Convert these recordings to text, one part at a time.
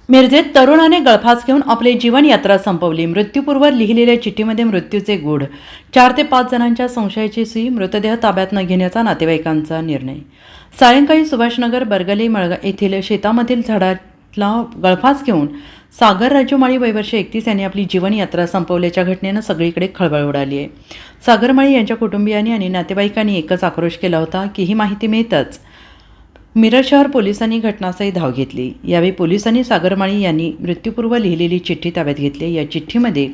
मिरजेत तरुणाने गळफास घेऊन आपली जीवनयात्रा संपवली. मृत्यूपूर्व लिहिलेल्या चिठ्ठीमध्ये मृत्यूचे गूढ. 4 ते 5 जणांच्या संशयाची सुई. मृतदेह ताब्यात न घेण्याचा नातेवाईकांचा निर्णय. सायंकाळी सुभाषनगर बरगली मळगा येथील शेतामधील झाडाला गळफास घेऊन सागर राजू माळी वय वर्ष 31 यांनी आपली जीवनयात्रा संपवल्याच्या घटनेनं सगळीकडे खळबळ उडाली आहे. सागर माळी यांच्या कुटुंबियांनी आणि नातेवाईकांनी एकच आक्रोश केला होता की ही माहिती मिळताच मिरज शहर पोलिसांनी घटनास्थळी धाव घेतली. यावेळी पोलिसांनी सागर माळी यांनी मृत्यूपूर्व लिहिलेली चिठ्ठी ताब्यात घेतली. या चिठ्ठीमध्ये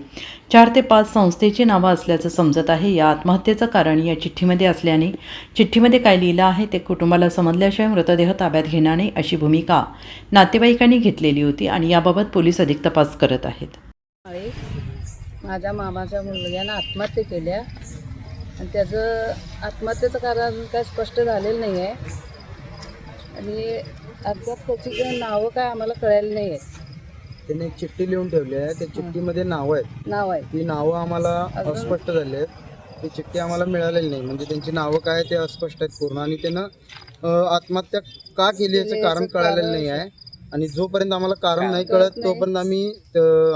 4 ते 5 संस्थेची नावं असल्याचं समजत आहे. या आत्महत्येचं कारण या चिठ्ठीमध्ये असल्याने चिठ्ठीमध्ये काय लिहिलं आहे ते कुटुंबाला समजल्याशिवाय मृतदेह ताब्यात घेणार नाही अशी भूमिका नातेवाईकांनी घेतलेली होती आणि याबाबत पोलीस अधिक तपास करत आहेत. माझ्या मामाच्या मुलग्यानं आत्महत्या केल्या आणि त्याचं आत्महत्येचं कारण काय स्पष्ट झालेलं नाही आहे आणि अद्याप त्याची काही नावं काय आम्हाला कळायला नाही आहेत. त्याने एक चिठ्ठी लिहून ठेवली आहे. त्या चिठ्ठीमध्ये नावं आहेत. नाव आहे ती नावं आम्हाला अस्पष्ट झाली आहेत. ती चिठ्ठी आम्हाला मिळालेली नाही. म्हणजे त्यांची नावं काय ते अस्पष्ट आहेत पूर्ण. आणि त्यानं आत्महत्या का केली याचं कारण कळालेलं नाही आहे. आणि जोपर्यंत आम्हाला कारण नाही कळत तोपर्यंत आम्ही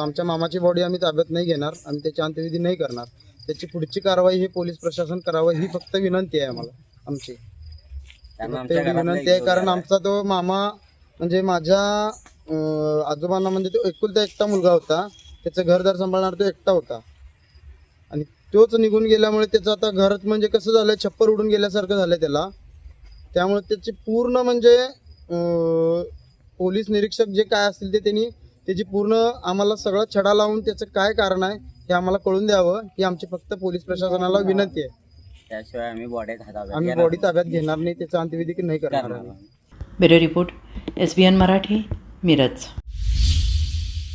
आमच्या मामाची बॉडी आम्ही ताब्यात नाही घेणार. आम्ही त्याची अंत्यविधी नाही करणार. त्याची पुढची कारवाई ही पोलीस प्रशासन करावं ही फक्त विनंती आहे आम्हाला आमची. विनंती आहे कारण आमचा तो मामा म्हणजे माझ्या आजोबांना म्हणजे तो एकुलता एकटा मुलगा होता. त्याचं घरदार सांभाळणार तो एकटा होता आणि तोच निघून गेल्यामुळे त्याचं आता घरात म्हणजे कसं झालं छप्पर उडून गेल्यासारखं झालं त्याला. त्यामुळे त्याची पूर्ण म्हणजे पोलीस निरीक्षक जे काय असतील ते त्यांनी त्याची पूर्ण आम्हाला सगळं छडा लावून त्याचं काय कारण आहे हे आम्हाला कळून द्यावं ही आमची फक्त पोलीस प्रशासनाला विनंती आहे. त्याशिवाय आम्ही बॉडी ताब्यात घेणार नाही. त्याचा अंत्यविधी नाही करणार. Bureau report SBN Marathi, Miraj.